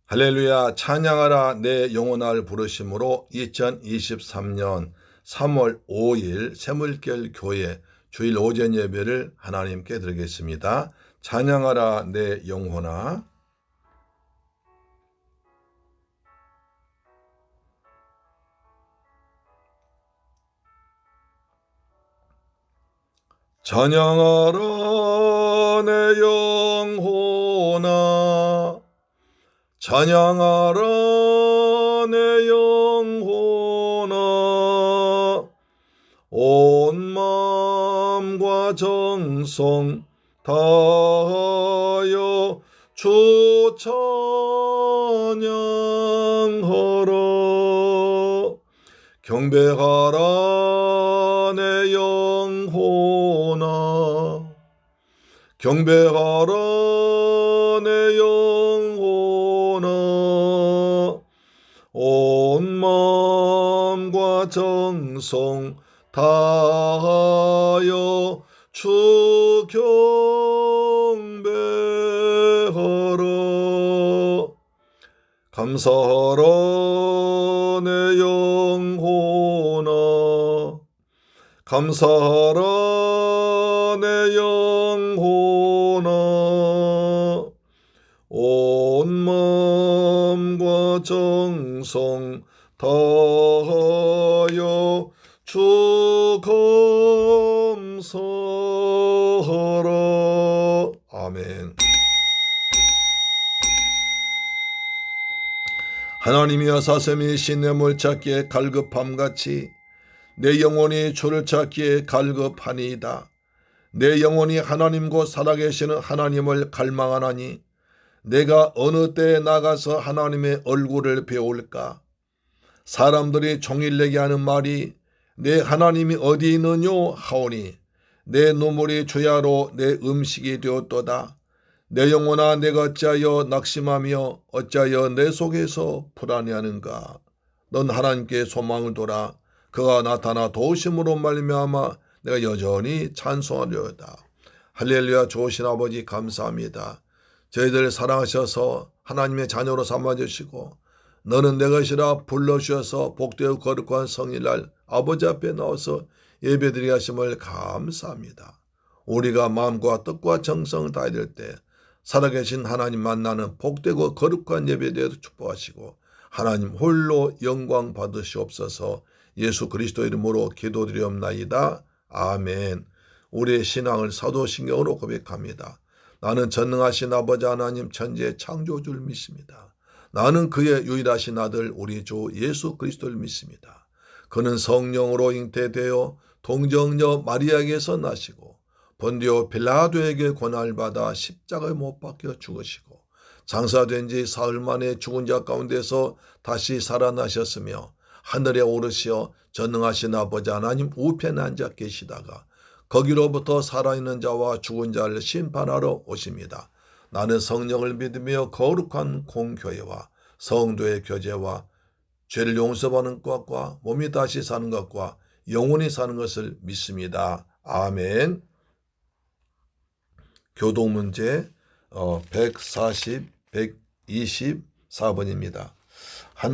할렐루야. 찬양하라 내 영혼을 부르심으로 2023년 3월 5일 새물결 교회 주일 오전 예배를 하나님께 드리겠습니다. 찬양하라 내 영혼아. 찬양하라 내 영혼아. 찬양하라 내 영혼아. 온 마음과 정성 다하여 주 찬양하라. 경배하라 내 영혼아. 경배하라 내 영혼아. 온 마음과 정성 다하여 주 경배하라. 감사하라 내 영혼아. 감사하라 내 영혼아. 온 마음과 정성 다하여 주 감사하라. 아멘. 하나님이여, 사슴이 시냇물 찾기에 갈급함같이 내 영혼이 주를 찾기에 갈급하니이다. 내 영혼이 하나님 곧 살아계시는 하나님을 갈망하나니 내가 어느 때에 나가서 하나님의 얼굴을 배울까? 사람들이 종일 내게 하는 말이 내 하나님이 어디 있느뇨 하오니 내 눈물이 주야로 내 음식이 되었도다. 내 영혼아, 내가 어찌하여 낙심하며 어찌하여 내 속에서 불안해하는가? 넌 하나님께 소망을 둬라. 그가 나타나 도우심으로 말미암아 내가 여전히 찬송하려다. 할렐루야. 좋으신 아버지 감사합니다. 저희들 사랑하셔서 하나님의 자녀로 삼아주시고 너는 내 것이라 불러주셔서 복되고 거룩한 성일날 아버지 앞에 나와서 예배드리게 하심을 감사합니다. 우리가 마음과 뜻과 정성을 다해야 될 때 살아계신 하나님 만나는 복되고 거룩한 예배에 대해서 축복하시고 하나님 홀로 영광 받으시옵소서. 예수 그리스도 이름으로 기도드리옵나이다. 아멘. 우리의 신앙을 사도신경으로 고백합니다. 나는 전능하신 아버지 하나님 천지의 창조주를 믿습니다. 나는 그의 유일하신 아들 우리 주 예수 그리스도를 믿습니다. 그는 성령으로 잉태되어 동정녀 마리아에게서 나시고 본디오 빌라도에게 고난을 받아 십자가에 못 박혀 죽으시고 장사된 지 사흘 만에 죽은 자 가운데서 다시 살아나셨으며 하늘에 오르시어 전능하신 아버지 하나님 우편에 앉아 계시다가 거기로부터 살아있는 자와 죽은 자를 심판하러 오십니다. 나는 성령을 믿으며 거룩한 공교회와 성도의 교제와 죄를 용서받는 것과 몸이 다시 사는 것과 영원히 사는 것을 믿습니다. 아멘. 교동문제 140, 124번입니다.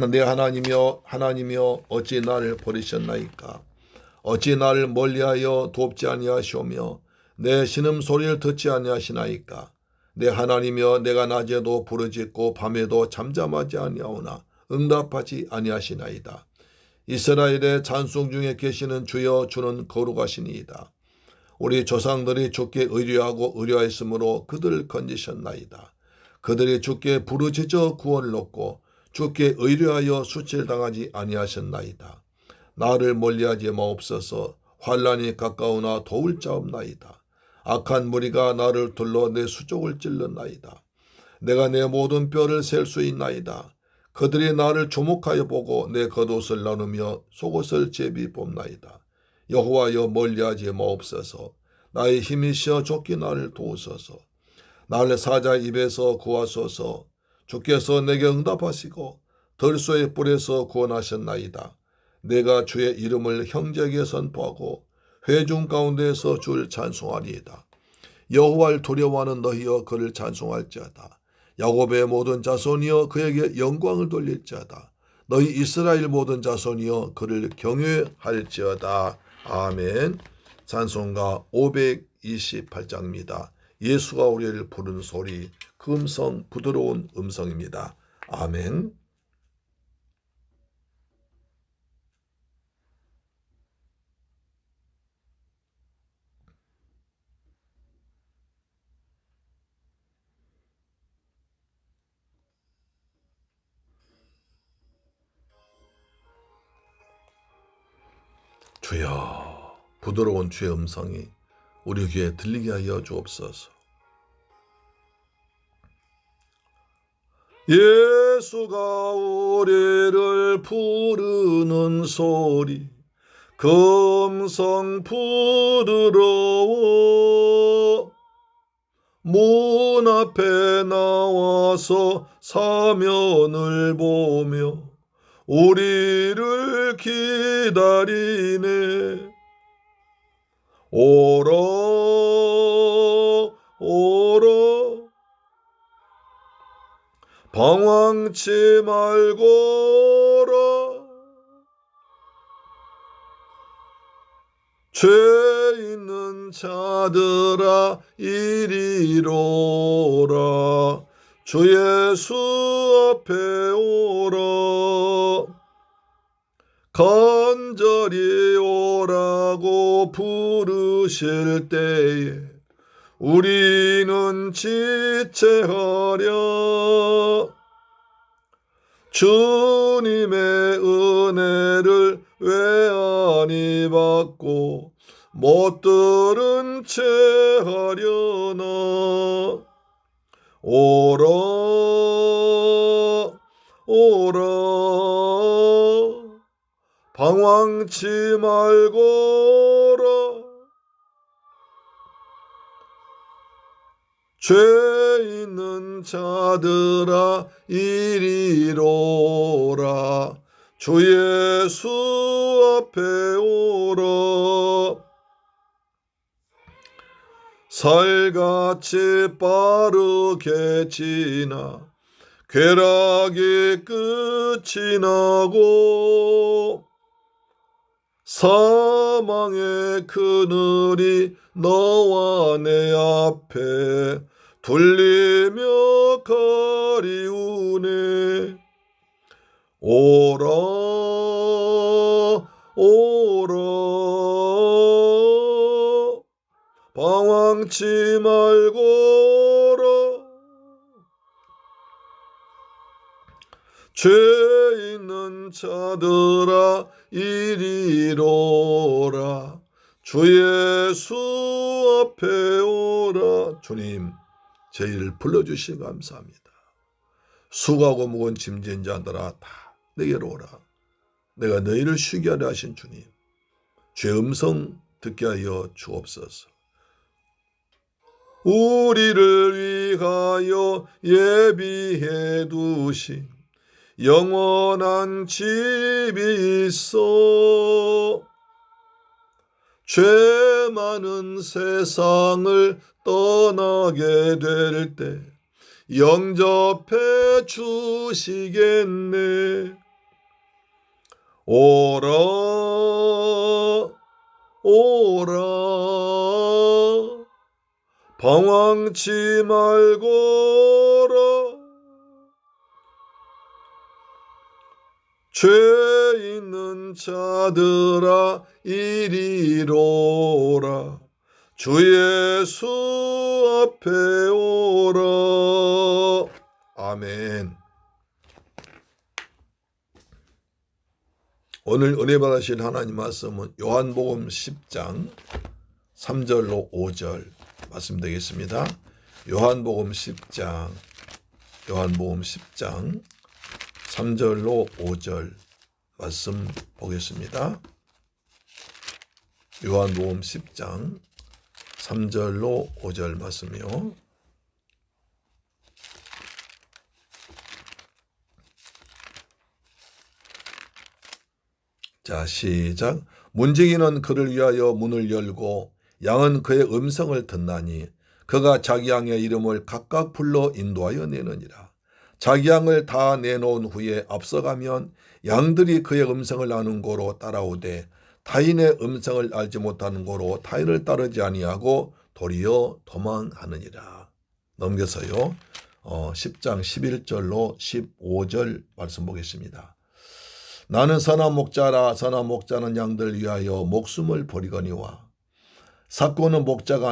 내 하나님이여 어찌 나를 버리셨나이까? 어찌 나를 멀리하여 돕지 아니하시오며 내 신음소리를 듣지 아니하시나이까? 내 하나님이여 내가 낮에도 부르짖고 밤에도 잠잠하지 아니하오나 응답하지 아니하시나이다. 이스라엘의 찬송 중에 계시는 주여, 주는 거룩하시니이다. 우리 조상들이 주께 의뢰하고 의뢰하였으므로 그들을 건지셨나이다. 그들이 주께 부르짖어 구원을 얻고 주께 의뢰하여 수치를 당하지 아니하셨나이다. 나를 멀리하지 마옵소서. 환난이 가까우나 도울 자 없나이다. 악한 무리가 나를 둘러 내 수족을 찔렀나이다. 내가 내 모든 뼈를 셀 수 있나이다. 그들이 나를 주목하여 보고 내 겉옷을 나누며 속옷을 제비 뽑나이다. 여호와여 멀리하지 마옵소서. 나의 힘이시여 쫓기 나를 도우소서. 나를 사자 입에서 구하소서. 주께서 내게 응답하시고 들소의 뿔에서 구원하셨나이다. 내가 주의 이름을 형제에게 선포하고 회중 가운데에서 주를 찬송하리이다. 여호와를 두려워하는 너희여 그를 찬송할지어다. 야곱의 모든 자손이여 그에게 영광을 돌릴지어다. 너희 이스라엘 모든 자손이여 그를 경외할지어다. 아멘. 찬송가 528장입니다. 예수가 우리를 부르는 소리, 그 음성 부드러운 음성입니다. 아멘. 주여, 부드러운 주의 음성이 우리 귀에 들리게 하여 주옵소서. 예수가 우리를 부르는 소리, 그 음성 부드러워. 문 앞에 나와서 사면을 보며 우리를 기다리네. 오라 오라 방황치 말고라. 죄 있는 자들아 이리로라. 주 예수 앞에 오라. 간절히 오라고 부르실 때에 우리는 지체하려. 주님의 은혜를 왜 아니 받고 못 들은 채 하려나. 오라 오라 방황치 말고라. 죄 있는 자들아 이리로라. 주 예수 앞에 오라. 살같이 빠르게 지나 쾌락이 끝이 나고 사망의 그늘이 너와 내 앞에 둘리며 가리우네. 오라 오라 방황치 말고라. 죄 있는 자들아 이리로라. 주 예수 앞에 오라. 주님, 저희를 불러주시니 감사합니다. 수고하고 무거운 짐진 자들아 다 내게로 오라. 내가 너희를 쉬게 하려 하신 주님, 주의 음성 듣게 하여 주옵소서. 우리를 위하여 예비해 두신 영원한 집이 있어. 죄 많은 세상을 떠나게 될 때 영접해 주시겠네. 오라 오라 방황치 말고라. 죄 있는 자들아 이리로라. 주 예수 앞에 오라. 아멘. 오늘 은혜 받으실 하나님 말씀은 요한복음 10장 3절로 5절 말씀 되겠습니다. 요한복음 10장 3절로 5절 말씀 보겠습니다. 요한복음 10장 3절로 5절 말씀이요. 자, 시작. 문지기는 그를 위하여 문을 열고 양은 그의 음성을 듣나니 그가 자기 양의 이름을 각각 불러 인도하여 내느니라. 자기 양을 다 내놓은 후에 앞서가면 양들이 그의 음성을 아는 고로 따라오되 타인의 음성을 알지 못하는 고로 타인을 따르지 아니하고 도리어 도망하느니라. 넘겨서요. 10장 11절로 15절 말씀 보겠습니다. 나는 선한 목자라. 선한 목자는 양들 위하여 목숨을 버리거니와 삭고는 목자가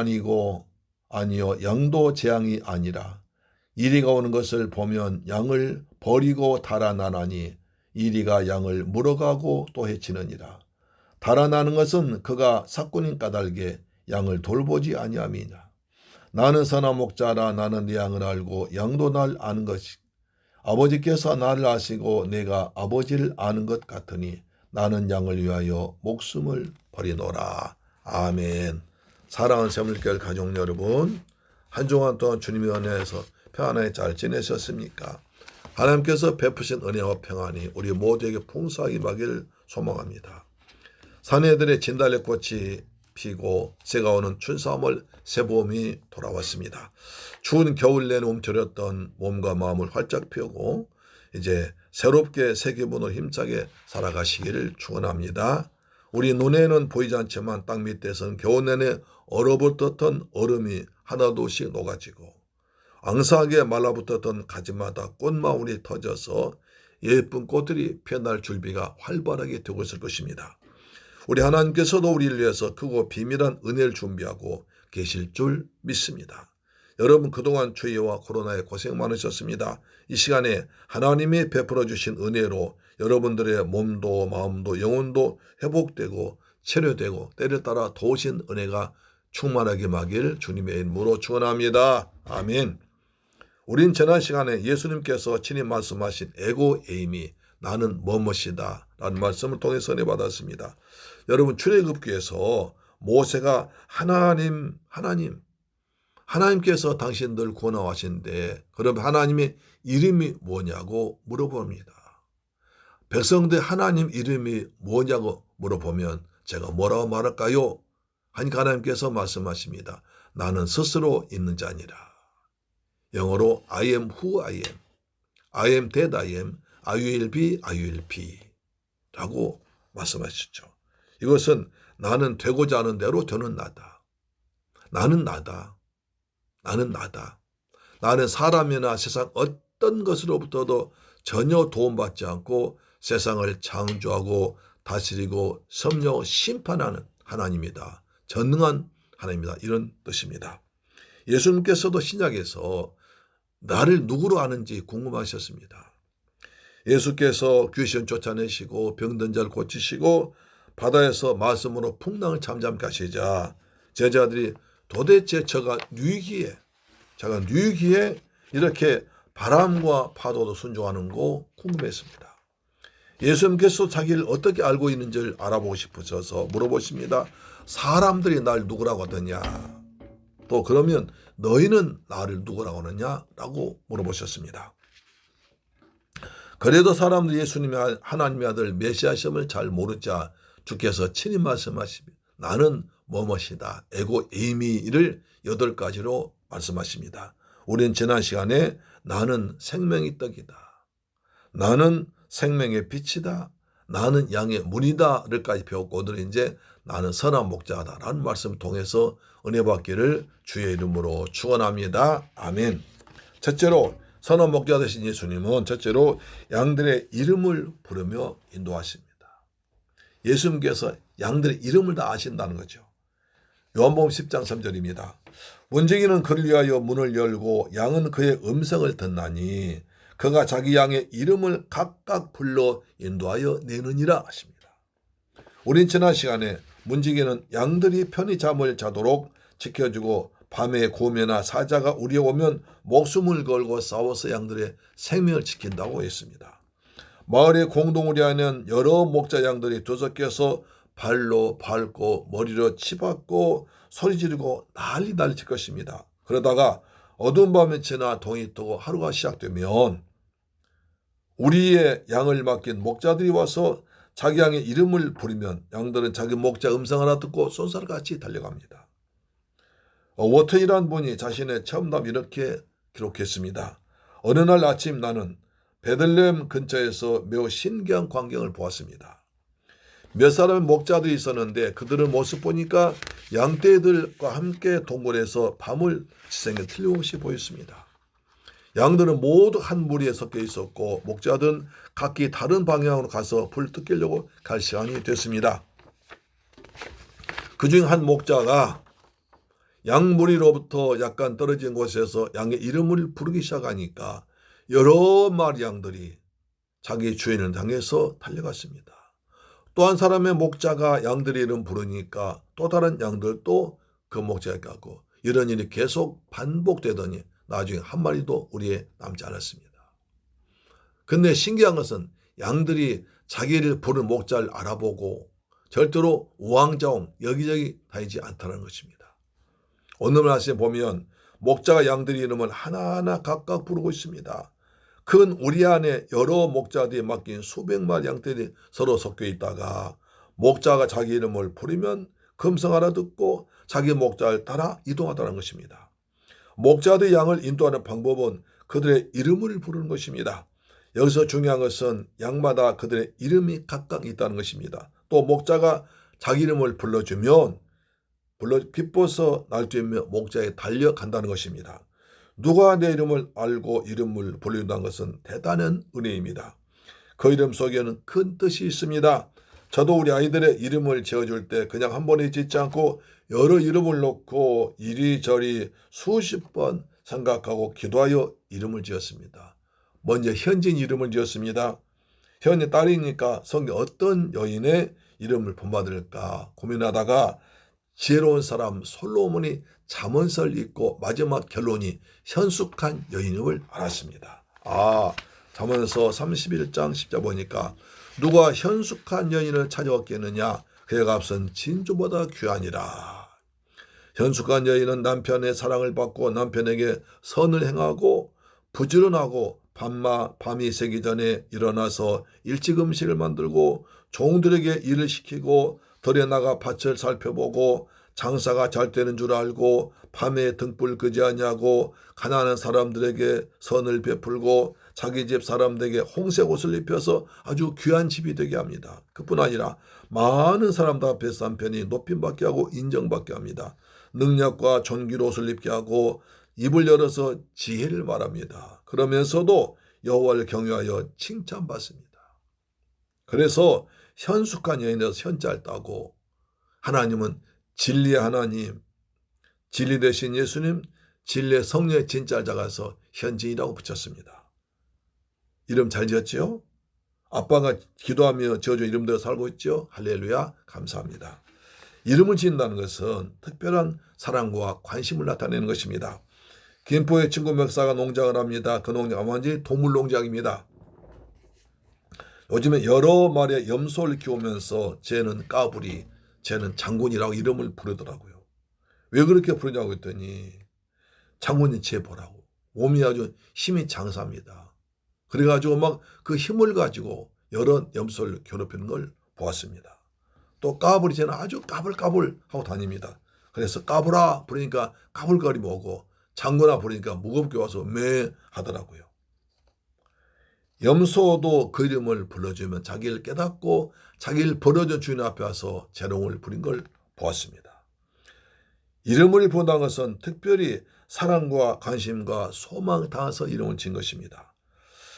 아니요 양도 재앙이 아니라 이리가 오는 것을 보면 양을 버리고 달아나나니 이리가 양을 물어가고 또 해치느니라. 달아나는 것은 그가 삭고는 까닭에 양을 돌보지 아니함이냐. 나는 선한 목자라. 나는 내 양을 알고 양도 날 아는 것이 아버지께서 나를 아시고 내가 아버지를 아는 것 같으니 나는 양을 위하여 목숨을 버리노라. 아멘. 사랑하는 새물결 가족 여러분, 한 주간 동안 주님의 은혜에서 평안하게 잘 지내셨습니까? 하나님께서 베푸신 은혜와 평안이 우리 모두에게 풍성하게 임하기를 소망합니다. 사내들의 진달래꽃이 피고 새가 오는 춘삼월 새봄이 돌아왔습니다. 추운 겨울 내내 움츠렸던 몸과 마음을 활짝 펴고 이제 새롭게 새 기분으로 힘차게 살아가시기를 축원합니다. 우리 눈에는 보이지 않지만 땅 밑에서는 겨울 내내 얼어붙었던 얼음이 하나둘씩 녹아지고 앙상하게 말라붙었던 가지마다 꽃마울이 터져서 예쁜 꽃들이 피어날 준비가 활발하게 되고 있을 것입니다. 우리 하나님께서도 우리를 위해서 크고 비밀한 은혜를 준비하고 계실 줄 믿습니다. 여러분 그동안 추위와 코로나에 고생 많으셨습니다. 이 시간에 하나님이 베풀어 주신 은혜로 여러분들의 몸도 마음도 영혼도 회복되고 치료되고 때를 따라 도우신 은혜가 충만하게 임하길 주님의 이름으로 축원합니다. 아멘. 우린 지난 시간에 예수님께서 친히 말씀하신 에고 에이미 나는 뭐뭇이다 라는 말씀을 통해서 은혜 받았습니다. 여러분 출애굽기에서 모세가 하나님께서 당신들 구원하시는데 그럼 하나님의 이름이 뭐냐고 물어봅니다. 백성들 하나님 이름이 뭐냐고 물어보면 제가 뭐라고 말할까요? 하니까 하나님께서 말씀하십니다. 나는 스스로 있는 자니라. 영어로 I am who I am. I am that I am. I will be 라고 말씀하셨죠. 이것은 나는 되고자 하는 대로 되는 나다. 나는 나다. 나는 사람이나 세상 어떤 것으로부터도 전혀 도움받지 않고 세상을 창조하고 다스리고 섭리하고 심판하는 하나님이다. 전능한 하나님이다. 이런 뜻입니다. 예수님께서도 신약에서 나를 누구로 아는지 궁금하셨습니다. 예수께서 귀신 쫓아내시고 병든 자를 고치시고 바다에서 말씀으로 풍랑을 잠잠케 하시자 제자들이 도대체 제가 뉘기에 이렇게 바람과 파도도 순종하는 거 궁금했습니다. 예수님께서 자기를 어떻게 알고 있는지를 알아보고 싶으셔서 물어보십니다. 사람들이 날 누구라고 하더냐? 또 그러면 너희는 나를 누구라고 하느냐? 라고 물어보셨습니다. 그래도 사람들이 예수님의 하나님의 아들 메시아심을 잘 모르자 주께서 친히 말씀하십니다. 나는 뭐뭇이다. 에고 에이미를 8가지로 말씀하십니다. 우리는 지난 시간에 나는 생명의 떡이다. 나는 생명의 빛이다. 나는 양의 문이다를까지 배웠고 오늘은 이제 나는 선한 목자다라는 말씀을 통해서 은혜 받기를 주의 이름으로 축원합니다. 아멘. 첫째로 선한 목자 되신 예수님은 첫째로 양들의 이름을 부르며 인도하십니다. 예수님께서 양들의 이름을 다 아신다는 거죠. 요한복음 10장 3절입니다. 문지기는 그를 위하여 문을 열고 양은 그의 음성을 듣나니 그가 자기 양의 이름을 각각 불러 인도하여 내느니라 하십니다. 우린 지난 시간에 문지기는 양들이 편히 잠을 자도록 지켜주고 밤에 고매나 사자가 우리에 오면 목숨을 걸고 싸워서 양들의 생명을 지킨다고 했습니다. 마을에 공동우리하는 여러 목자 양들이 두석해서 발로 밟고 머리로 치받고 소리 지르고 난리 칠 것입니다. 그러다가 어두운 밤이 지나 동이 뜨고 하루가 시작되면 우리의 양을 맡긴 목자들이 와서 자기 양의 이름을 부르면 양들은 자기 목자 음성 하나 듣고 쏜살같이 달려갑니다. 워튼이라는 분이 자신의 체험담 이렇게 기록했습니다. 어느 날 아침 나는 베들레헴 근처에서 매우 신기한 광경을 보았습니다. 몇 사람의 목자들이 있었는데 그들의 모습 보니까 양떼들과 함께 동굴에서 밤을 지새는 게 틀림없이 보였습니다. 양들은 모두 한 무리에 섞여 있었고 목자들은 각기 다른 방향으로 가서 불 뜯기려고 갈 시간이 됐습니다. 그중 한 목자가 양 무리로부터 약간 떨어진 곳에서 양의 이름을 부르기 시작하니까 여러 마리 양들이 자기 주인을 향해서 달려갔습니다. 또 한 사람의 목자가 양들의 이름 부르니까 또 다른 양들도 그 목자에게 가고 이런 일이 계속 반복되더니 나중에 한 마리도 우리에 남지 않았습니다. 근데 신기한 것은 양들이 자기를 부른 목자를 알아보고 절대로 우왕좌왕 여기저기 다니지 않다는 것입니다. 오늘 말씀에 보면 목자가 양들의 이름을 하나하나 각각 부르고 있습니다. 큰 우리 안에 여러 목자들이 맡긴 수백 마리 양떼들이 서로 섞여 있다가 목자가 자기 이름을 부르면 금성 알아듣고 자기 목자를 따라 이동하다는 것입니다. 목자들의 양을 인도하는 방법은 그들의 이름을 부르는 것입니다. 여기서 중요한 것은 양마다 그들의 이름이 각각 있다는 것입니다. 또 목자가 자기 이름을 불러주면 기뻐서 날뛰며 목자에 달려간다는 것입니다. 누가 내 이름을 알고 이름을 불린다는 것은 대단한 은혜입니다. 그 이름 속에는 큰 뜻이 있습니다. 저도 우리 아이들의 이름을 지어줄 때 그냥 한 번에 짓지 않고 여러 이름을 놓고 이리저리 수십 번 생각하고 기도하여 이름을 지었습니다. 먼저 현진 이름을 지었습니다. 현이 딸이니까 성경 어떤 여인의 이름을 본받을까 고민하다가 지혜로운 사람 솔로몬이 잠언서를 읽고 마지막 결론이 현숙한 여인임을 알았습니다. 잠언서 31장 10절 보니까 누가 현숙한 여인을 찾아왔겠느냐 그의 값은 진주보다 귀하니라. 현숙한 여인은 남편의 사랑을 받고 남편에게 선을 행하고 부지런하고 밤이 새기 전에 일어나서 일찍 음식을 만들고 종들에게 일을 시키고 들에 나가 밭을 살펴보고 장사가 잘 되는 줄 알고 밤에 등불 끄지 아니하고 가난한 사람들에게 선을 베풀고 자기 집 사람들에게 홍색 옷을 입혀서 아주 귀한 집이 되게 합니다. 그뿐 아니라 많은 사람들 앞에서 남편이 높임받게 하고 인정받게 합니다. 능력과 존귀로옷을 입게 하고 입을 열어서 지혜를 말합니다. 그러면서도 여호와를 경외하여 칭찬받습니다. 그래서 현숙한 여인에서 현자를 따고 하나님은 진리의 하나님, 진리 되신 예수님, 진리의 성령의 진짜를 작아서 현진이라고 붙였습니다. 이름 잘 지었죠? 아빠가 기도하며 지어준 이름대로 살고 있죠? 할렐루야, 감사합니다. 이름을 지은다는 것은 특별한 사랑과 관심을 나타내는 것입니다. 김포의 친구 목사가 농장을 합니다. 그 농장 완전히 동물 농장입니다. 요즘에 여러 마리의 염소를 키우면서 쟤는 까불이, 쟤는 장군이라고 이름을 부르더라고요. 왜 그렇게 부르냐고 했더니 장군이 쟤 보라고. 몸이 아주 힘이 장사입니다. 그래가지고 막 그 힘을 가지고 여러 염소를 괴롭히는 걸 보았습니다. 또 까불이 쟤는 아주 까불까불 하고 다닙니다. 그래서 까불아 부르니까 까불거리고 오고 장군아 부르니까 무겁게 와서 매 하더라고요. 염소도 그 이름을 불러주면 자기를 깨닫고 자기를 버려준 주인 앞에 와서 재롱을 부린 걸 보았습니다. 이름을 부른다는 것은 특별히 사랑과 관심과 소망을 담아서 이름을 지은 것입니다.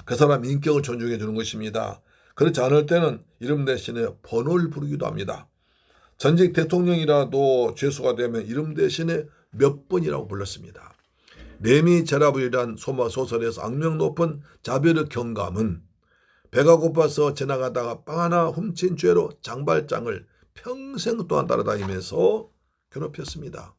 그 사람 인격을 존중해 주는 것입니다. 그렇지 않을 때는 이름 대신에 번호를 부르기도 합니다. 전직 대통령이라도 죄수가 되면 이름 대신에 몇 번이라고 불렀습니다. 레미제라블이란 소설에서 악명 높은 자베르 경감은 배가 고파서 지나가다가 빵 하나 훔친 죄로 장발장을 평생 동안 따라다니면서 괴롭혔습니다.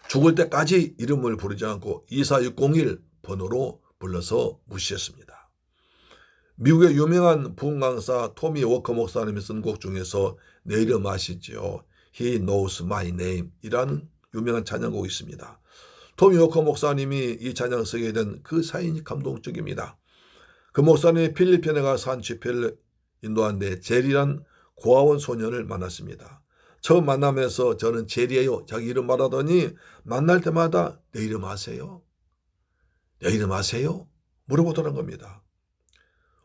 죽을 때까지 이름을 부르지 않고 24601 번호로 불러서 무시했습니다. 미국의 유명한 부흥 강사 토미 워커 목사님이 쓴 곡 중에서 내 이름 아시죠? He knows my name 이라는 유명한 찬양곡이 있습니다. 토미 워커 목사님이 이 찬양 쓰게 된 그 사인이 감동적입니다. 그 목사님이 필리핀에 가서 한 집회를 인도하는데 젤이란 고아원 소년을 만났습니다. 처음 만나면서 저는 제리예요. 자기 이름 말하더니 만날 때마다 내 이름 아세요? 내 이름 아세요? 물어보더란 겁니다.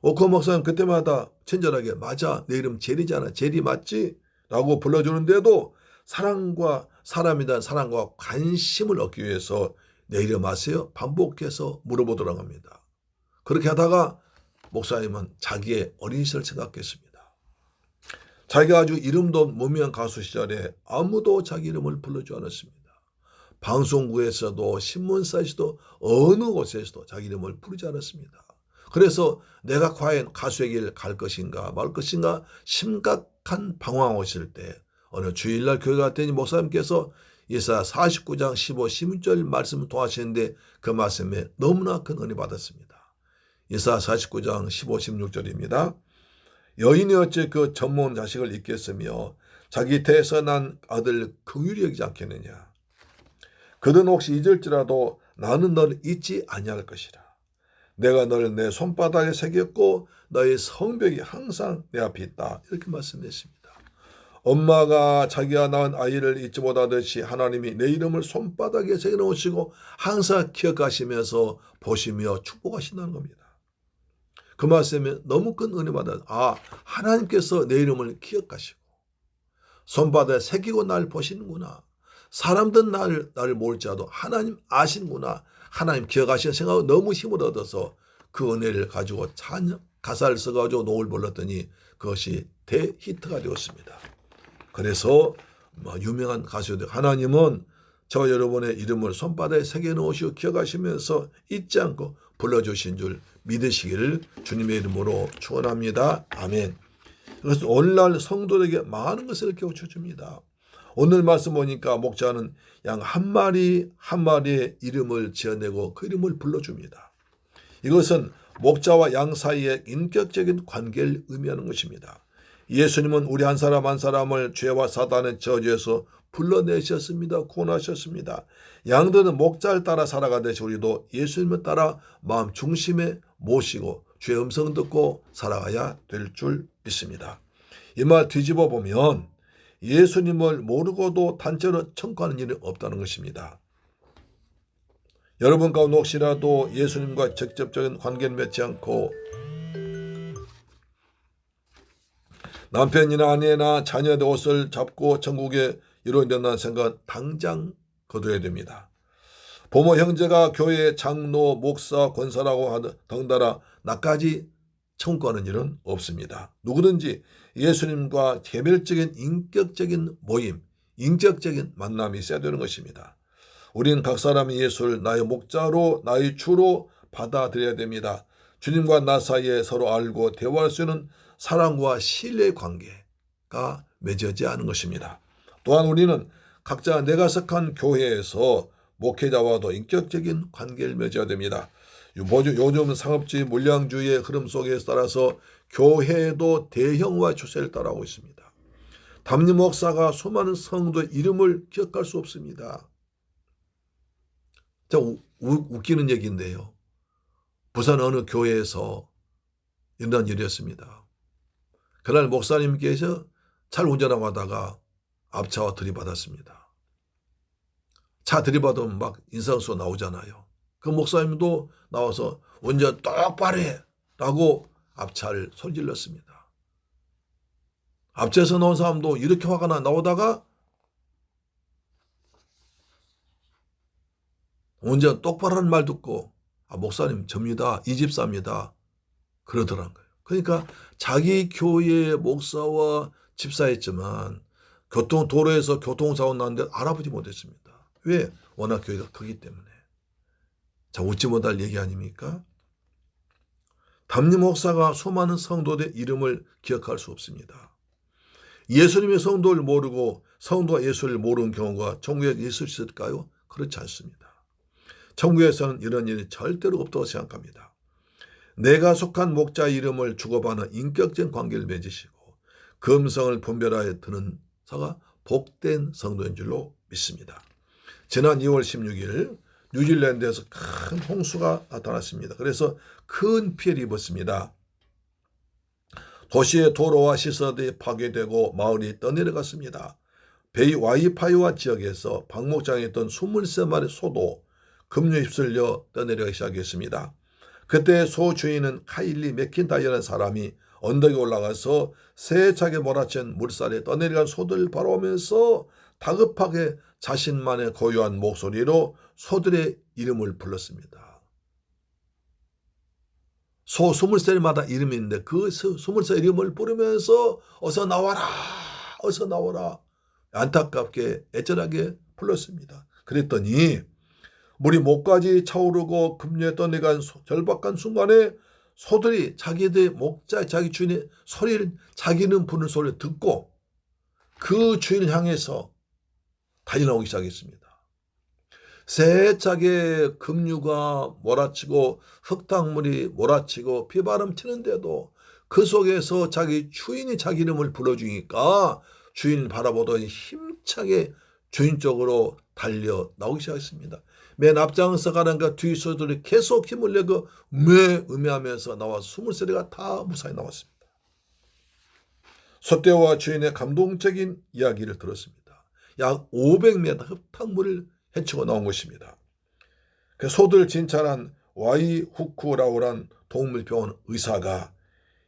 그 목사님 그때마다 친절하게 맞아 내 이름 제리잖아. 제리 맞지? 라고 불러주는데도 사랑과 사람이란 사랑과 관심을 얻기 위해서 내 이름 아세요? 반복해서 물어보더란 겁니다. 그렇게 하다가 목사님은 자기의 어린 시절 생각했습니다. 자기가 아주 이름도 무명한 가수 시절에 아무도 자기 이름을 불러주지 않았습니다. 방송국에서도 신문사에서도 어느 곳에서도 자기 이름을 부르지 않았습니다. 그래서 내가 과연 가수의 길 갈 것인가 말 것인가 심각한 방황하고 있을 때 어느 주일날 교회 갔더니 목사님께서 예사야 49장 15, 16절 말씀을 통하시는데 그 말씀에 너무나 큰 은혜 받았습니다. 예사야 49장 15, 16절입니다. 여인이 어찌 그 젖먹은 자식을 잊겠으며 자기 태에서 난 아들 긍휼히 여기지 않겠느냐. 그든 혹시 잊을지라도 나는 너를 잊지 아니할 것이라. 내가 너를 내 손바닥에 새겼고 너의 성벽이 항상 내 앞에 있다. 이렇게 말씀했습니다. 엄마가 자기가 낳은 아이를 잊지 못하듯이 하나님이 내 이름을 손바닥에 새겨놓으시고 항상 기억하시면서 보시며 축복하신다는 겁니다. 그 말씀에 너무 큰 은혜 받아요. 하나님께서 내 이름을 기억하시고 손바닥에 새기고 날 보시는구나. 사람들은 나를 모를지라도 하나님 아시는구나. 하나님 기억하시는 생각을 너무 힘을 얻어서 그 은혜를 가지고 가사를 써가지고 노을 불렀더니 그것이 대히트가 되었습니다. 그래서 유명한 가수들 하나님은 저 여러분의 이름을 손바닥에 새겨놓으시고 기억하시면서 잊지 않고 불러주신 줄 믿으시기를 주님의 이름으로 축원합니다. 아멘. 그래서 오늘날 성도들에게 많은 것을 가르쳐줍니다. 오늘 말씀 보니까 목자는 양 한 마리 한 마리의 이름을 지어내고 그 이름을 불러줍니다. 이것은 목자와 양 사이의 인격적인 관계를 의미하는 것입니다. 예수님은 우리 한 사람 한 사람을 죄와 사단의 저주에서 불러내셨습니다. 구원하셨습니다. 양들은 목자를 따라 살아가듯이 우리도 예수님을 따라 마음 중심에 모시고 주의 음성 듣고 살아가야 될 줄 믿습니다. 이 말 뒤집어 보면 예수님을 모르고도 단체로 청구하는 일은 없다는 것입니다. 여러분 가운데 혹시라도 예수님과 직접적인 관계를 맺지 않고 남편이나 아내나 자녀의 옷을 잡고 천국에 이루어야 된다는 생각은 당장 거둬야 됩니다. 부모 형제가 교회의 장로, 목사, 권사라고 덩달아 나까지 청구하는 일은 없습니다. 누구든지 예수님과 개별적인 인격적인 모임, 인격적인 만남이 있어야 되는 것입니다. 우리는 각 사람이 예수를 나의 목자로 나의 주로 받아들여야 됩니다. 주님과 나 사이에 서로 알고 대화할 수 있는 사랑과 신뢰 관계가 맺어지지 않은 것입니다. 또한 우리는 각자 내가 속한 교회에서 목회자와도 인격적인 관계를 맺어야 됩니다. 요즘 상업주의 물량주의의 흐름 속에 따라서 교회도 대형화 추세를 따라오고 있습니다. 담임 목사가 수많은 성도의 이름을 기억할 수 없습니다. 웃기는 얘기인데요. 부산 어느 교회에서 일어난 일이었습니다. 그날 목사님께서 잘 운전하고 하다가 앞차와 들이받았습니다. 차 들이받으면 막 인상수 나오잖아요. 그 목사님도 나와서 운전 똑바로 해 라고 앞차를 소리질렀습니다. 앞차에서 나온 사람도 이렇게 화가 나오다가 운전 똑바로 하는 말 듣고 목사님 접니다. 이 집사입니다. 그러더란 거예요. 그러니까 자기 교회의 목사와 집사였지만 도로에서 교통사고 났는데 알아보지 못했습니다. 왜? 워낙 교회가 크기 때문에. 웃지 못할 얘기 아닙니까? 담임 목사가 수많은 성도들의 이름을 기억할 수 없습니다. 예수님의 성도를 모르고 성도가 예수를 모르는 경우가 천국에 있을 수 있을까요? 그렇지 않습니다. 천국에서는 이런 일이 절대로 없다고 생각합니다. 내가 속한 목자의 이름을 주고받는 인격적인 관계를 맺으시고 그 음성을 분별하여 듣는 자가 복된 성도인 줄로 믿습니다. 지난 2월 16일 뉴질랜드에서 큰 홍수가 나타났습니다. 그래서 큰 피해를 입었습니다. 도시의 도로와 시설들이 파괴되고 마을이 떠내려갔습니다. 베이 와이파이와 지역에서 박 목장에 있던 23마리 소도 급류에 휩쓸려 떠내려가기 시작했습니다. 그때 소 주인은 카일리 맥킨타이어라는 사람이 언덕에 올라가서 세차게 몰아친 물살에 떠내려간 소들을 바라보면서 다급하게 자신만의 고요한 목소리로 소들의 이름을 불렀습니다. 소 23마리마다 이름이 있는데 그 23 이름을 부르면서 어서 나와라, 어서 나와라 안타깝게 애절하게 불렀습니다. 그랬더니 물이 목까지 차오르고 급류에 떠내간 절박한 순간에 소들이 자기들 목자 자기 주인의 소리를 자기는 부르는 소리를 듣고 그 주인을 향해서 달려나오기 시작했습니다. 세차게 급류가 몰아치고 흙탕물이 몰아치고 비바람 치는데도 그 속에서 자기 주인이 자기 이름을 불러주니까 주인을 바라보더니 힘차게 주인 쪽으로 달려 나오기 시작했습니다. 맨 앞장서 가는가 뒤 소들이 계속 힘을 내고 음해하면서 나와서 20소리가 다 무사히 나왔습니다. 소떼와 주인의 감동적인 이야기를 들었습니다. 약 500m 흙탕물을 헤치고 나온 것입니다. 그 소들 진찰한 와이후쿠라오란 동물병원 의사가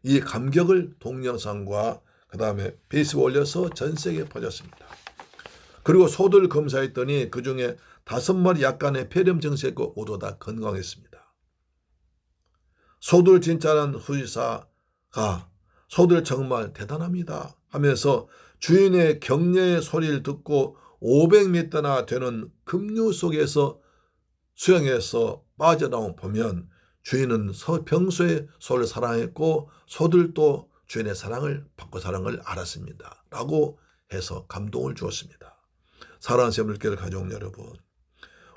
이 감격을 동영상과 그 다음에 페이스북에 올려서 전 세계에 퍼졌습니다. 그리고 소들 검사했더니 그 중에 5마리 약간의 폐렴 증세고 모두 다 건강했습니다. 소들 진찰한 의사가 소들 정말 대단합니다 하면서 주인의 격려의 소리를 듣고 500m나 되는 급류 속에서 수영해서 빠져나온 보면 주인은 평소에 소를 사랑했고 소들도 주인의 사랑을 받고 사랑을 알았습니다 라고 해서 감동을 주었습니다. 사랑하는 새물교회 가족 여러분,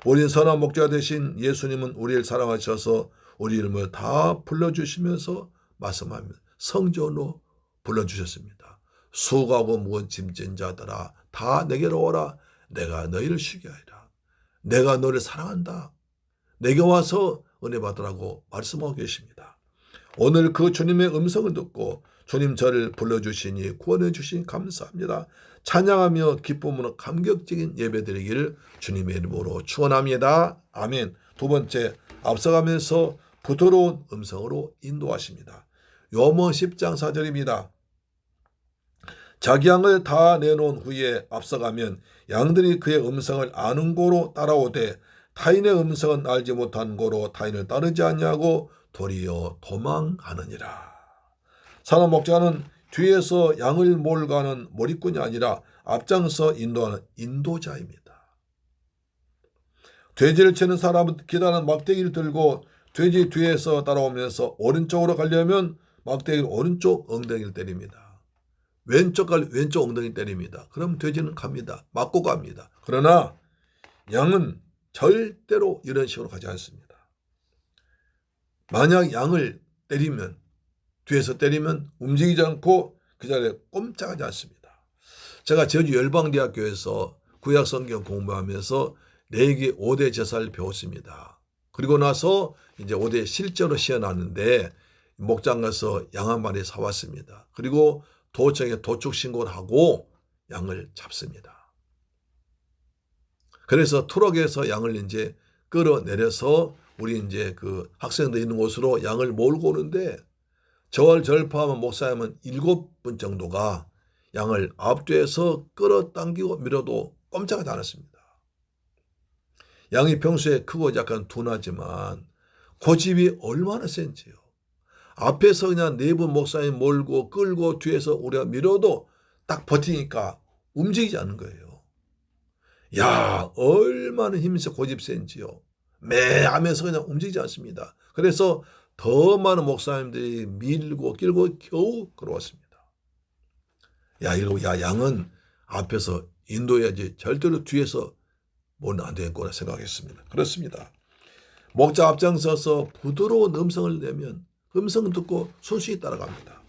우린 선한 목자 되신 예수님은 우리를 사랑하셔서 우리 이름을 다 불러주시면서 말씀합니다. 성전으로 불러주셨습니다. 수고하고 무거운 짐진 자들아 다 내게로 오라. 내가 너희를 쉬게 하리라. 내가 너를 사랑한다. 내게 와서 은혜 받으라고 말씀하고 계십니다. 오늘 그 주님의 음성을 듣고 주님 저를 불러주시니 구원해 주시니 감사합니다. 찬양하며 기쁨으로 감격적인 예배드리기를 주님의 이름으로 축원합니다. 아멘. 두 번째, 앞서가면서 부드러운 음성으로 인도하십니다. 요모 10장 4절입니다. 자기 양을 다 내놓은 후에 앞서가면 양들이 그의 음성을 아는 고로 따라오되 타인의 음성은 알지 못한 고로 타인을 따르지 아니하고 도리어 도망하느니라. 선한 목자는 뒤에서 양을 몰가는 몰입꾼이 아니라 앞장서 인도하는 인도자입니다. 돼지를 치는 사람은 기다란 막대기를 들고 돼지 뒤에서 따라오면서 오른쪽으로 가려면 막대기를 오른쪽 엉덩이를 때립니다. 왼쪽 엉덩이 때립니다. 그럼 돼지는 갑니다. 맞고 갑니다. 그러나 양은 절대로 이런 식으로 가지 않습니다. 만약 양을 때리면 뒤에서 때리면 움직이지 않고 그 자리에 꼼짝하지 않습니다. 제가 제주 열방대학교에서 구약성경 공부하면서 레위기 5대 제사를 배웠습니다. 그리고 나서 이제 5대 실제로 시연하는데 목장 가서 양 한 마리 사왔습니다. 그리고 도청에 도축 신고를 하고 양을 잡습니다. 그래서 트럭에서 양을 이제 끌어내려서 우리 이제 그 학생들 있는 곳으로 양을 몰고 오는데 저를 포함한 목사님은 7분 정도가 양을 앞뒤에서 끌어당기고 밀어도 꼼짝하지 않았습니다. 양이 평소에 크고 약간 둔하지만 고집이 얼마나 센지요. 앞에서 그냥 4분 목사님 몰고 끌고 뒤에서 우리가 밀어도 딱 버티니까 움직이지 않는 거예요. 야, 얼마나 힘세 고집 센지요. 매하면서 그냥 움직이지 않습니다. 그래서 더 많은 목사님들이 밀고 끌고 겨우 걸어왔습니다. 양은 앞에서 인도해야지 절대로 뒤에서 몰면 안 되는 거라 생각했습니다. 그렇습니다. 목자 앞장서서 부드러운 음성을 내면 음성 듣고 순순히 따라갑니다.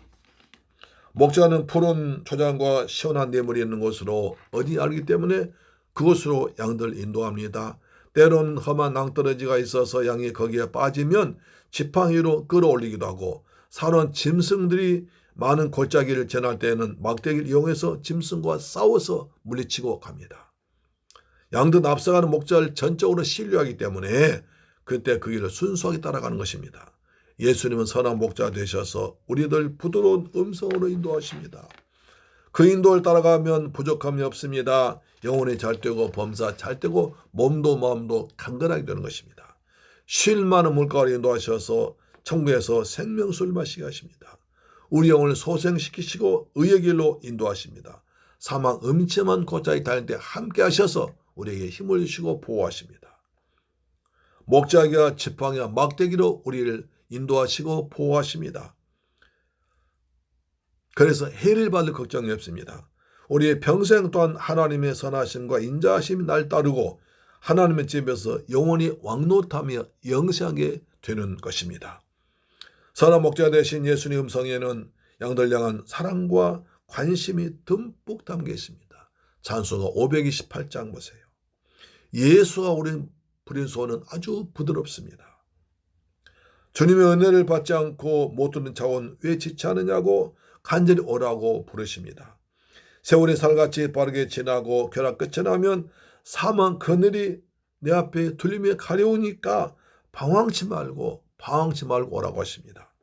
목자는 푸른 초장과 시원한 뇌물이 있는 곳으로 어디 알기 때문에 그곳으로 양들 인도합니다. 때로는 험한 낭떠러지가 있어서 양이 거기에 빠지면 지팡이로 끌어올리기도 하고 사로운 짐승들이 많은 골짜기를 지날 때에는 막대기를 이용해서 짐승과 싸워서 물리치고 갑니다. 양들 앞서가는 목자를 전적으로 신뢰하기 때문에 그때 그 길을 순수하게 따라가는 것입니다. 예수님은 선한 목자 되셔서 우리들 부드러운 음성으로 인도하십니다. 그 인도를 따라가면 부족함이 없습니다. 영혼이 잘 되고 범사 잘 되고 몸도 마음도 강건하게 되는 것입니다. 쉴 만한 물가로 인도하셔서 천국에서 생명수를 마시게 하십니다. 우리 영혼을 소생시키시고 의의 길로 인도하십니다. 사망 음침한 골짜기 다닐 때 함께 하셔서 우리에게 힘을 주시고 보호하십니다. 목자기와 지팡이와 막대기로 우리를 인도하시고 보호하십니다. 그래서 해를 받을 걱정이 없습니다. 우리의 평생 또한 하나님의 선하심과 인자하심이 날 따르고 하나님의 집에서 영원히 왕노하며 영생하게 되는 것입니다. 선한 목자 되신 예수님 음성에는 양들 향한 사랑과 관심이 듬뿍 담겨 있습니다. 찬송가 528장 보세요. 예수가 우리 부린 소원은 아주 부드럽습니다. 주님의 은혜를 받지 않고 못 듣는 자원 왜 지치 않느냐고 간절히 오라고 부르십니다. 세월이 살같이 빠르게 지나고 결합 끝이 나면 사망 그늘이 내 앞에 둘림에 가려우니까 방황치 말고 오라고 하십니다.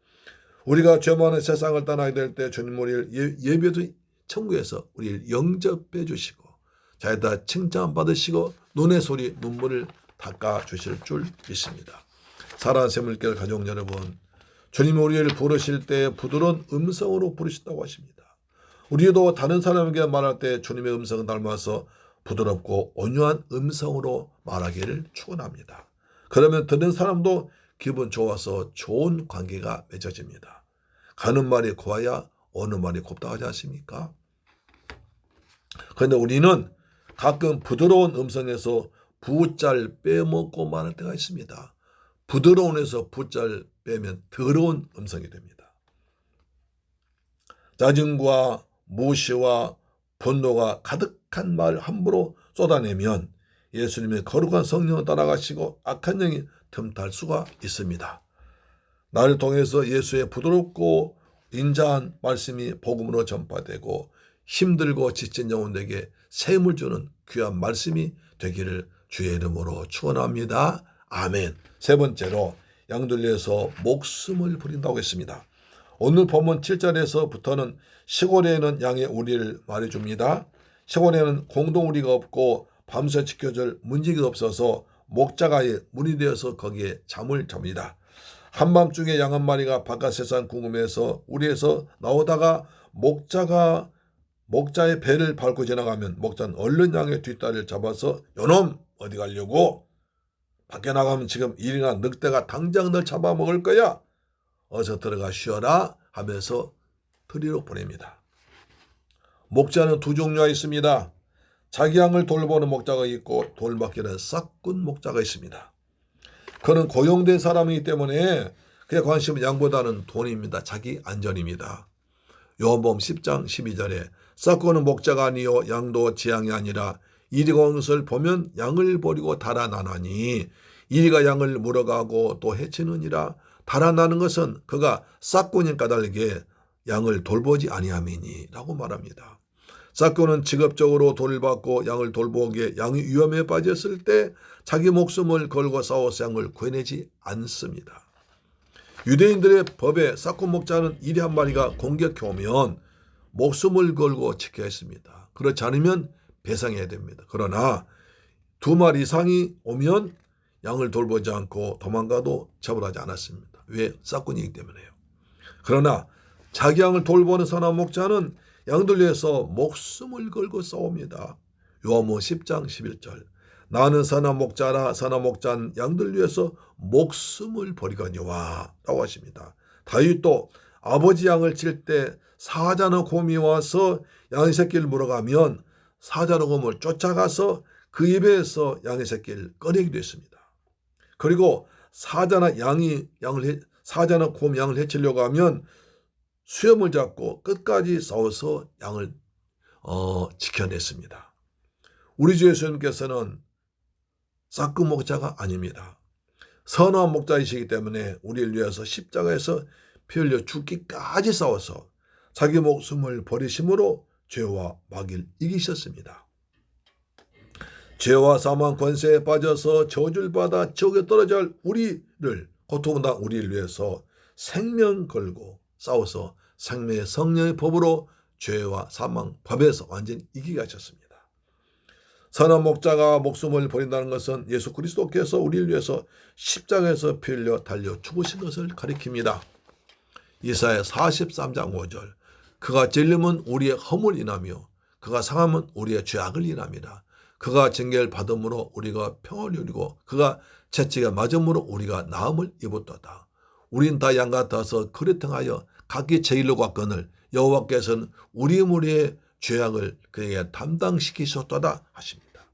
우리가 죄 많은 세상을 떠나게 될 때 주님 우리를 예배도 천국에서 우리를 영접해 주시고 자에다 칭찬받으시고 눈의 소리 눈물을 닦아주실 줄 믿습니다. 사랑하는 샘물길 가족 여러분, 주님이 우리를 부르실 때 부드러운 음성으로 부르신다고 하십니다. 우리도 다른 사람에게 말할 때 주님의 음성을 닮아서 부드럽고 온유한 음성으로 말하기를 축원합니다. 그러면 듣는 사람도 기분 좋아서 좋은 관계가 맺어집니다. 가는 말이 고와야 오는 말이 곱다 하지 않습니까? 그런데 우리는 가끔 부드러운 음성에서 부짤 빼먹고 말할 때가 있습니다. 부드러운에서 부짤 빼면 더러운 음성이 됩니다. 짜증과 무시와 분노가 가득한 말 함부로 쏟아내면 예수님의 거룩한 성령을 따라가시고 악한 영이 틈탈 수가 있습니다. 나를 통해서 예수의 부드럽고 인자한 말씀이 복음으로 전파되고 힘들고 지친 영혼에게 샘을 주는 귀한 말씀이 되기를 주의 이름으로 축원합니다. 아멘. 세 번째로 양들리에서 목숨을 부린다고 했습니다. 오늘 본문 7절에서부터는 시골에는 양의 우리를 말해줍니다. 시골에는 공동우리가 없고 밤새 지켜줄 문지기가 없어서 목자가 문이 되어서 거기에 잠을 잡니다. 한밤중에 양 한 마리가 바깥 세상 궁금해서 우리에서 나오다가 목자의 배를 밟고 지나가면 목자는 얼른 양의 뒷다리를 잡아서 요놈 어디 가려고? 밖에 나가면 지금 일이나 늑대가 당장 널 잡아먹을 거야. 어서 들어가 쉬어라 하면서 들이로 보냅니다. 목자는 두 종류가 있습니다. 자기 양을 돌보는 목자가 있고 돌맡기는 싹군 목자가 있습니다. 그는 고용된 사람이기 때문에 그의 관심은 양보다는 돈입니다. 자기 안전입니다. 요한복음 10장 12절에 싹군은 목자가 아니요 양도 지양이 아니라 이리가 오는 것을 보면 양을 버리고 달아나나니 이리가 양을 물어가고 또 해치느니라. 달아나는 것은 그가 싹군인 까닭에 양을 돌보지 아니함이니 라고 말합니다. 싹군은 직업적으로 돈을 받고 양을 돌보기에 양이 위험에 빠졌을 때 자기 목숨을 걸고 싸워서 양을 구해내지 않습니다. 유대인들의 법에 싹군 목자는 이리 한 마리가 공격해 오면 목숨을 걸고 지켜야 했습니다. 그렇지 않으면 배상해야 됩니다. 그러나 두 마리 이상이 오면 양을 돌보지 않고 도망가도 처벌하지 않았습니다. 왜? 싹군이기 때문에요. 그러나 자기 양을 돌보는 선한 목자는 양들 위해서 목숨을 걸고 싸웁니다. 요한복음 10장 11절 나는 선한 목자라 선한 목자는 양들 위해서 목숨을 버리거니와 라고 하십니다. 다윗도 아버지 양을 칠 때 사자나 곰이 와서 양의 새끼를 물어가면 사자나 곰을 쫓아가서 그 입에서 양의 새끼를 꺼내기도 했습니다. 그리고 사자나 곰 양을 해치려고 하면 수염을 잡고 끝까지 싸워서 양을 지켜냈습니다. 우리 주 예수님께서는 싹군 목자가 아닙니다. 선한 목자이시기 때문에 우리를 위해서 십자가에서 피 흘려 죽기까지 싸워서 자기 목숨을 버리심으로 죄와 마귀를 이기셨습니다. 죄와 사망 권세에 빠져서 저주를 받아 지옥에 떨어져 할 우리를, 고통당한 우리를 위해서 생명 걸고 싸워서 생명의 성령의 법으로 죄와 사망 법에서 완전히 이기게 하셨습니다. 선한 목자가 목숨을 버린다는 것은 예수 그리스도께서 우리를 위해서 십자가에서 피 흘려 달려 죽으신 것을 가리킵니다. 이사야 43장 5절, 그가 찔림은 우리의 허물 인하며 그가 상함은 우리의 죄악을 인함이라. 그가 징계를 받음으로 우리가 평을 누리고 그가 채찍에 맞음으로 우리가 나음을 입었도다. 우린 다 양 같아서 그릇행하여 각기 제 일로 갔거늘 여호와께서는 우리 무리의 죄악을 그에게 담당시키셨도다 하십니다.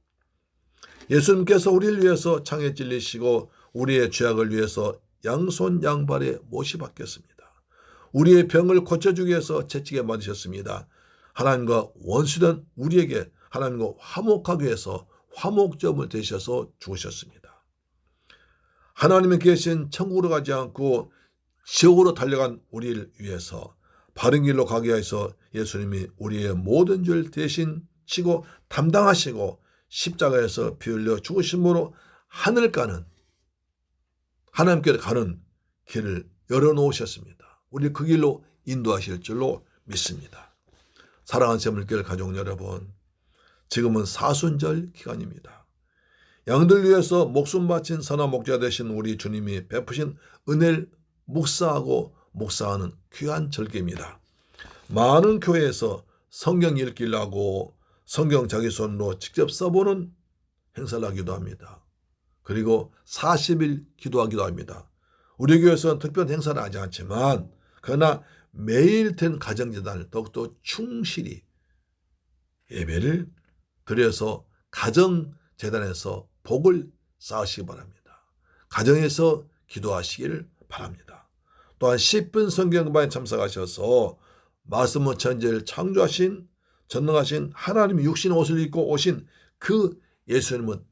예수님께서 우리를 위해서 창에 찔리시고 우리의 죄악을 위해서 양손 양발에 못이 박혔습니다. 우리의 병을 고쳐주기 위해서 채찍에 맞으셨습니다. 하나님과 원수된 우리에게 하나님과 화목하기 위해서 화목점을 되셔서 죽으셨습니다. 하나님이 계신 천국으로 가지 않고 지옥으로 달려간 우리를 위해서 바른 길로 가기 위해서 예수님이 우리의 모든 죄를 대신 지고 담당하시고 십자가에서 피 흘려 죽으심으로 하늘 가는, 하나님께로 가는 길을 열어놓으셨습니다. 우리 그 길로 인도하실 줄로 믿습니다. 사랑하는 새물교회 가족 여러분, 지금은 사순절 기간입니다. 양들 위해서 목숨 바친 선한 목자 되신 우리 주님이 베푸신 은혜를 묵상하고 목사하는 귀한 절기입니다. 많은 교회에서 성경 읽기를 하고 성경 자기 손으로 직접 써보는 행사를 하기도 합니다. 그리고 40일 기도하기도 합니다. 우리 교회에서는 특별한 행사를 하지 않지만 그러나 매일 된 가정재단을 더욱더 충실히 예배를 드려서 가정재단에서 복을 쌓으시기 바랍니다. 가정에서 기도하시기를 바랍니다. 또한 10분 성경반에 참석하셔서 말씀의 천지를 창조하신 전능하신 하나님이 육신 옷을 입고 오신 그 예수님을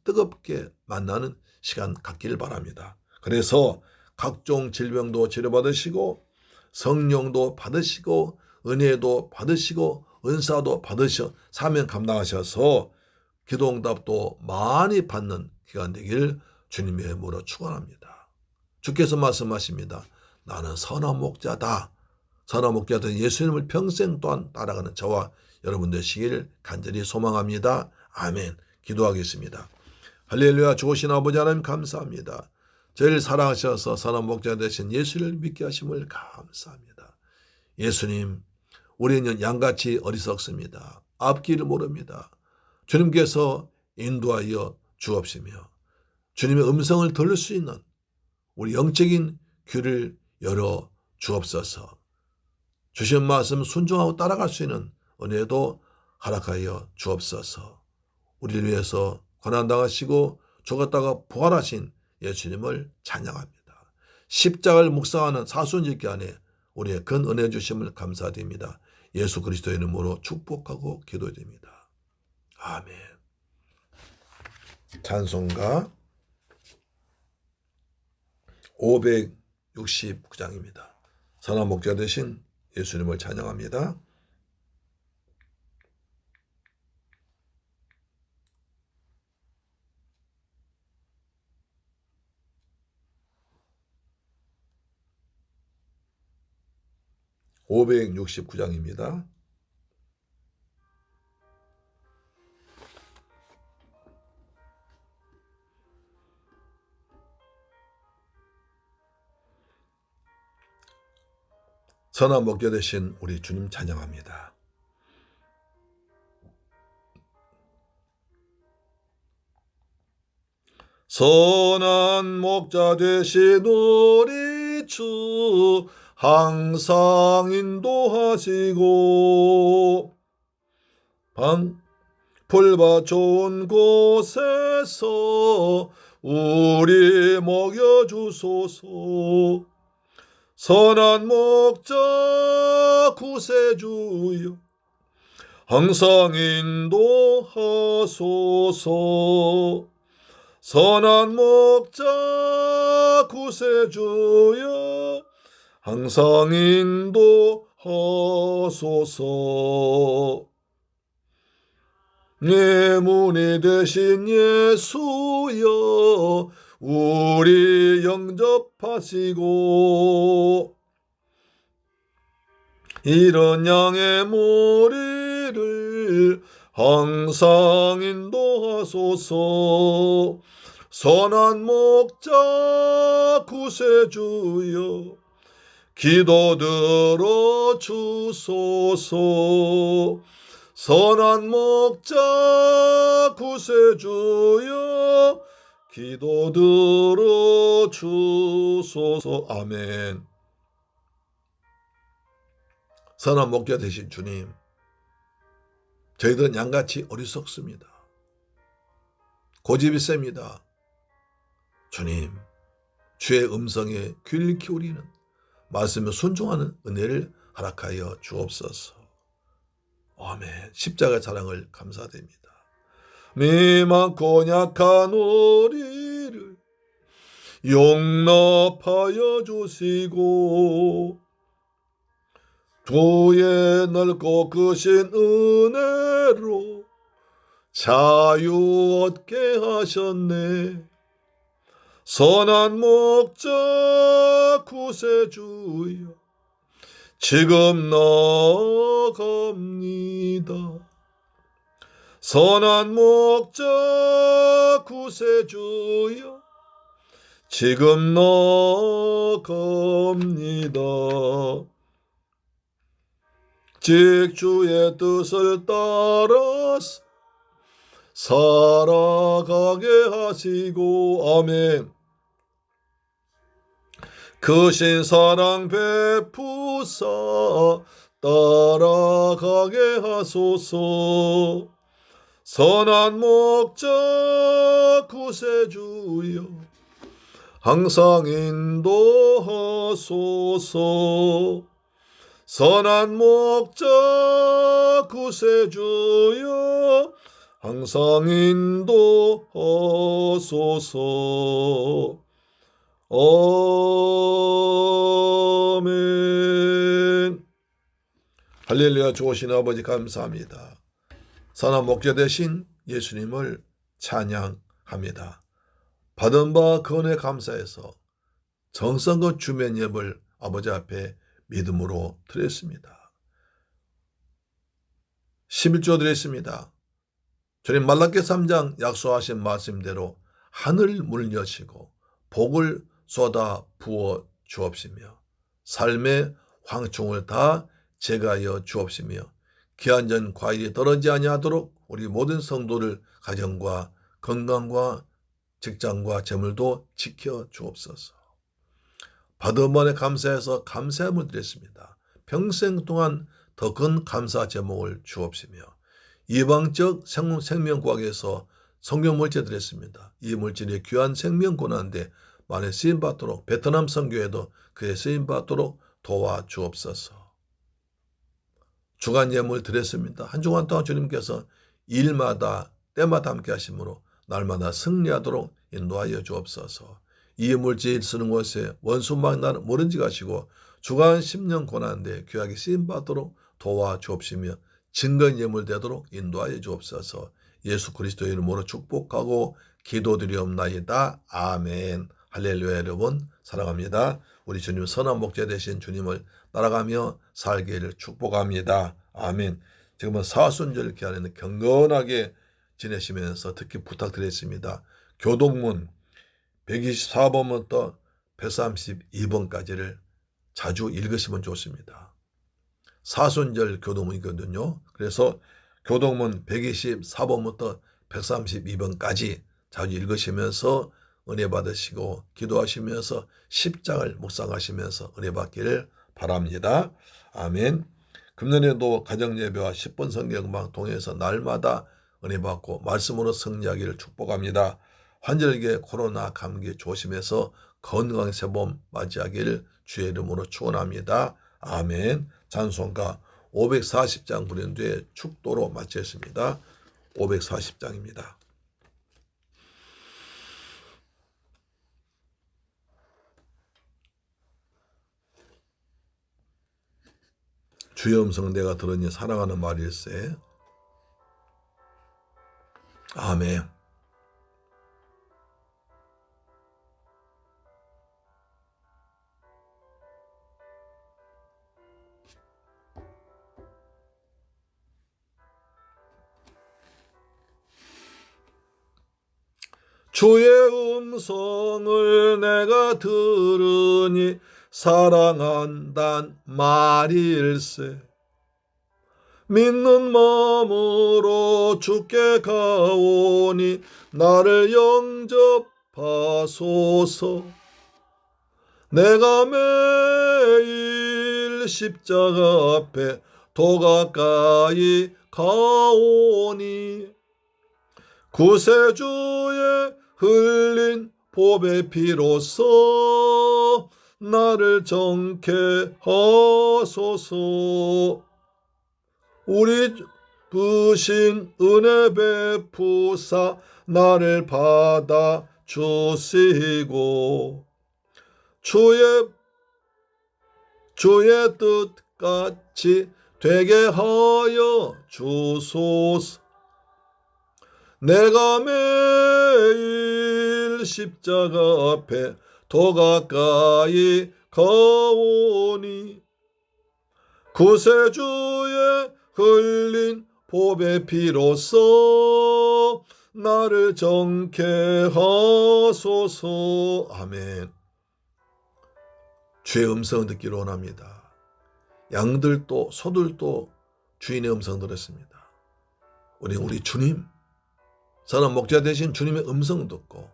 뜨겁게 만나는 시간 갖기를 바랍니다. 그래서 각종 질병도 치료받으시고 성령도 받으시고 은혜도 받으시고 은사도 받으셔 사명 감당하셔서 기도응답도 많이 받는 기간 되기를 주님의 이름으로 축원합니다. 주께서 말씀하십니다. 나는 선한 목자다. 선한 목자된 예수님을 평생 또한 따라가는 저와 여러분 되시기를 간절히 소망합니다. 아멘. 기도하겠습니다. 할렐루야. 좋으신 아버지 하나님 감사합니다. 저희를 사랑하셔서 선한 목자 되신 예수를 믿게 하심을 감사합니다. 예수님, 우리는 양같이 어리석습니다. 앞길을 모릅니다. 주님께서 인도하여 주옵시며 주님의 음성을 들을 수 있는 우리 영적인 귀를 열어 주옵소서. 주신 말씀 순종하고 따라갈 수 있는 은혜도 허락하여 주옵소서. 우리를 위해서 고난당하시고 죽었다가 부활하신 예수님을 찬양합니다. 십자가를 묵상하는 사순절 기간에 우리의 큰 은혜 주심을 감사드립니다. 예수 그리스도의 이름으로 축복하고 기도드립니다. 아멘. 찬송가 569장입니다. 선한 목자 되신 예수님을 찬양합니다. (569장입니다) 선한 목자 되신 우리 주님 찬양합니다. 선한 목자 되신 우리 주 항상 인도하시고 풀밭 좋은 곳에서 우리 먹여주소서. 선한 목자 구세주여 항상 인도하소서. 선한 목자 구세주여 항상 인도하소서. 하소서. 내 문이 되신 예수여 우리 영접하시고 이런 양의 머리를 항상 인도하소서. 선한 목자 구세주여 기도 들어주소서. 선한 목자 구세주여 기도 들어주소서. 아멘. 선한 목자 되신 주님, 저희들은 양같이 어리석습니다. 고집이 셉니다. 주님, 주의 음성에 귀를 기울이는 말씀에 순종하는 은혜를 허락하여 주옵소서. 아멘. 십자가 사랑을 감사드립니다. 미만고 약한 우리를 용납하여 주시고 주의 넓고 크신 은혜로 자유 얻게 하셨네. 선한 목자 구세주여 지금 나아갑니다. 선한 목자 구세주여 지금 나아갑니다. 즉 주의 뜻을 따라서 살아가게 하시고 아멘. 크신 사랑 베푸사 따라가게 하소서. 선한 목자 구세주여 항상 인도하소서. 선한 목자 구세주여 항상 인도하소서. 아멘. 할렐루야. 좋으신 아버지 감사합니다. 선한 목자 되신 예수님을 찬양합니다. 받은 바 그 은혜 감사해서 정성껏 주면 예물 아버지 앞에 믿음으로 드렸습니다. 11조 드렸습니다. 주님 말라기 3장 약속하신 말씀대로 하늘 문 여시고 복을 쏟아 부어 주옵시며 삶의 황충을 다 제거하여 주옵시며 기한전 과일이 떨어지지 아니하도록 우리 모든 성도를 가정과 건강과 직장과 재물도 지켜 주옵소서. 받은 번에 감사해서 감사함을 드렸습니다. 평생 동안 더 큰 감사 제목을 주옵시며 이방적 생명과학에서 성경물질 드렸습니다. 이 물질이 귀한 생명권한데 만에 쓰임받도록 베트남 선교에도 그에 쓰임받도록 도와주옵소서. 주간 예물 드렸습니다. 한 주간 동안 주님께서 일마다 때마다 함께 하심으로 날마다 승리하도록 인도하여 주옵소서. 이 물질 쓰는 곳에 원수막 나는 모른지 가시고 주간 10년 고난데 귀하게 쓰임받도록 도와주옵시며 증거인 예물 되도록 인도하여 주옵소서. 예수 그리스도의 이름으로 축복하고 기도드리옵나이다. 아멘. 할렐루야. 여러분 사랑합니다. 우리 주님 선한 목자 되신 주님을 따라가며 살기를 축복합니다. 아멘. 지금은 사순절 기간에는 경건하게 지내시면서 특히 부탁드렸습니다. 교동문 124번부터 132번까지를 자주 읽으시면 좋습니다. 사순절 교동문이거든요. 그래서 교동문 124번부터 132번까지 자주 읽으시면서 은혜 받으시고 기도하시면서 십장을 묵상하시면서 은혜 받기를 바랍니다. 아멘. 금년에도 가정예배와 10분 성경방 통해서 날마다 은혜 받고 말씀으로 승리하기를 축복합니다. 환절기에 코로나 감기 조심해서 건강 새봄 맞이하기를 주의 이름으로 축원합니다. 아멘. 찬송가 540장 부른 뒤에 축도로 마쳤습니다. 540장입니다. 주의 음성을 내가 들으니 사랑하는 말일세. 아멘. 주의 음성을 내가 들으니 사랑한단 말일세. 믿는 마음으로 주께 가오니 나를 영접하소서. 내가 매일 십자가 앞에 더 가까이 가오니 구세주의 흘린 보배 피로써 나를 정케 하소서. 우리 부신 은혜 베푸사 나를 받아 주시고 주의 뜻같이 되게 하여 주소서. 내가 매일 십자가 앞에 더 가까이 가오니 구세주의 흘린 보배 피로써 나를 정케 하소서. 아멘. 주의 음성 듣기를 원합니다. 양들도 소들도 주인의 음성 들었습니다. 우리 주님, 선한 목자 되신 주님의 음성 듣고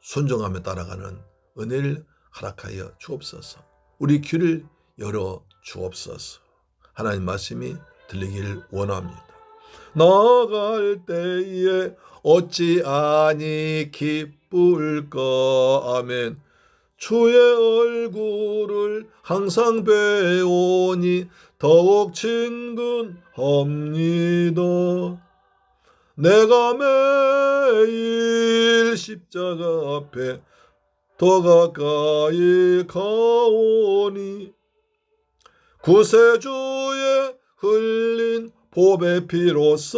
순종하며 따라가는 은혜를 허락하여 주옵소서. 우리 귀를 열어 주옵소서. 하나님 말씀이 들리기를 원합니다. 나아갈 때에 어찌 아니 기쁠까. 아멘. 주의 얼굴을 항상 배우니 더욱 친근합니다. 내가 매일 십자가 앞에 더 가까이 가오니 구세주의 흘린 보배 피로써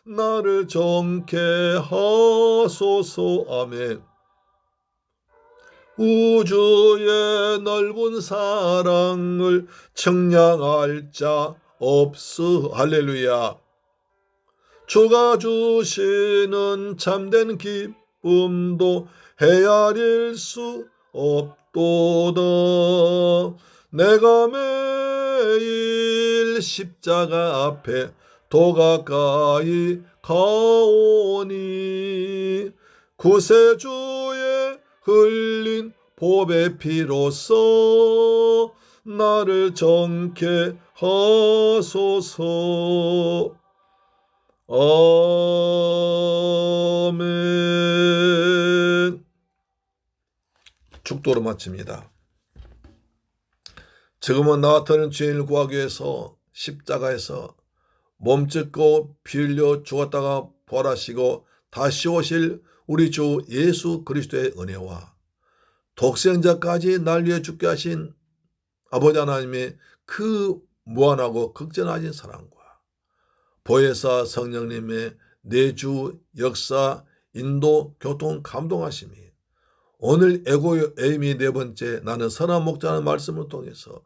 나를 정케 하소서. 아멘. 우주의 넓은 사랑을 청량할 자 없으. 할렐루야. 주가 주시는 참된 기쁨도 헤아릴 수 없도다. 내가 매일 십자가 앞에 더 가까이 가오니 구세주의 흘린 보배 피로써 나를 정케 하소서. 아멘. 축도로 마칩니다. 지금은 나 같은 죄인을 구하기 위해서 십자가에서 몸짓고 피 흘려 죽었다가 부활하시고 다시 오실 우리 주 예수 그리스도의 은혜와 독생자까지 날 위해 죽게 하신 아버지 하나님의 그 무한하고 극진하신 사랑과 보혜사 성령님의 내주 역사 인도 교통 감동하심이 오늘 에임이 네 번째 나는 선한 목자라는 말씀을 통해서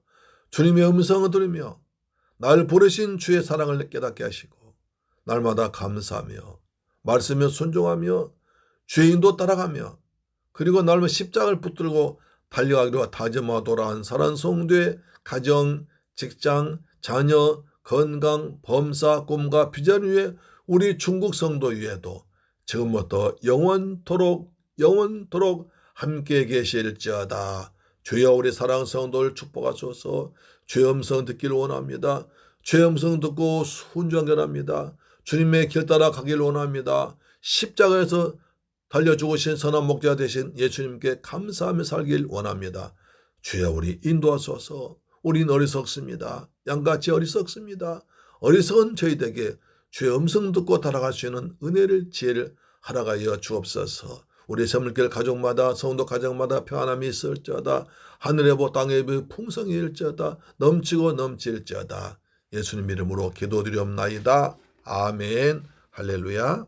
주님의 음성을 들으며 날 부르신 주의 사랑을 깨닫게 하시고 날마다 감사하며 말씀에 순종하며 주의 인도 따라가며 그리고 날마다 십자가를 붙들고 달려가기로 다짐하도록 한 사랑 성도의 가정, 직장, 자녀, 건강, 범사, 꿈과 비전 위에 우리 중국 성도 위에도 지금부터 영원토록 함께 계실지어다. 주여 우리 사랑 성도를 축복하소서. 주의 음성 듣기를 원합니다. 주의 음성 듣고 순종합니다. 주님의 길 따라 가기를 원합니다. 십자가에서 달려 죽으신 선한 목자 되신 예수님께 감사하며 살길 원합니다. 주여 우리 인도하소서. 우린 어리석습니다. 양같이 어리석습니다. 어리석은 저희에게 주의 음성 듣고 따라갈 수 있는 은혜를 지혜를 허락하여 주옵소서. 우리 새물길 가족마다 성도 가정마다 평안함이 있을지어다. 하늘의 복 땅의 복 풍성일지어다. 넘치고 넘칠지어다. 예수님 이름으로 기도드리옵나이다. 아멘. 할렐루야.